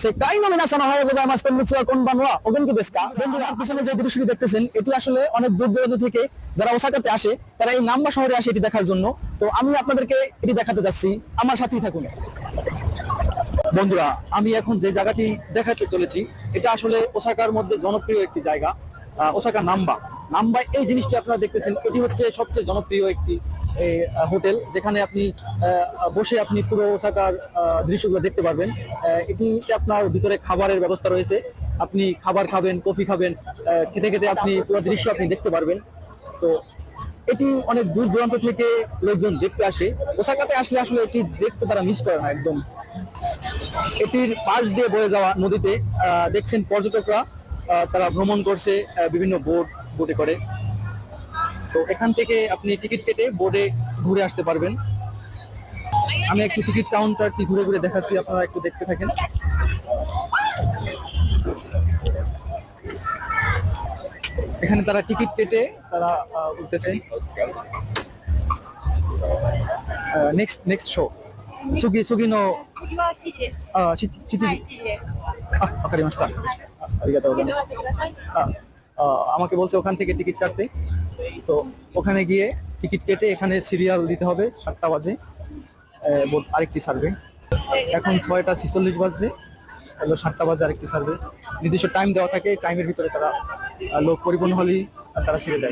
সেটাই নমিনা সানা হয় গোজাই মাস কোন বানওয়া ওগেন কি দেশকা বন্ধুরা পিছনে যে দৃশ্যটি দেখতেছেন এটি আসলে অনেক দূর দূরান্ত থেকে যারা ওসাকাতে আসে তারা এই নাম্বা শহরে আসে এটি দেখার জন্য। তো আমি আপনাদেরকে এটি দেখাতে যাচ্ছি, আমার সাথেই থাকুন। বন্ধুরা আমি এখন যে জায়গাটি দেখাতে চলেছি এটা আসলে ওসাকার মধ্যে জনপ্রিয় একটি জায়গা, ওসাকা নাম্বা এই জিনিসটি আপনারা দেখতেছেন এটি হচ্ছে সবচেয়ে জনপ্রিয় একটি হোটেল, যেখানে আপনি বসে আপনি পুরো ওসাকার দৃশ্যগুলো দেখতে পারবেন। এটিতে আপনার ভিতরে খাবারের ব্যবস্থা রয়েছে, আপনি খাবার খাবেন, কফি খাবেন, খেতে খেতে আপনি পুরো দৃশ্য আপনি দেখতে পারবেন। তো এটি অনেক দূর দূরান্ত থেকে লোকজন দেখতে আসে। ওসাকাতে আসলে আসলে এটি দেখতে তারা মিস করে না একদম। এটির পাশ দিয়ে বয়ে যাওয়া নদীতে দেখছেন পর্যটকরা তারা ভ্রমণ করছে বিভিন্ন বোটে করে। তো এখান থেকে আপনি টিকিট কেটে বোর্ডে ঘুরে আসতে পারবেন। আমি একটু টিকিট কাউন্টারটি ঘুরে ঘুরে দেখাচ্ছি, আপনারা একটু দেখতে থাকেন। এখানে তারা টিকিট কেটে তারা উঠতেছে। নেক্সট শো সুগি নো আমাকে বলছে ওখান থেকে টিকিট কাটতে। তো ওখানে গিয়ে টিকিট কেটে এখানে সিরিয়াল দিতে হবে, 7টা বাজে আরেকটি সার্ভে। এখন 6টা 46 বাজে, 7টা বাজে আরেকটি সার্ভে। নির্দিষ্ট টাইম দেওয়া থাকে, টাইমের ভিতরে তারা লোক পরিপূর্ণ হলেই তারা ছেড়ে দেয়।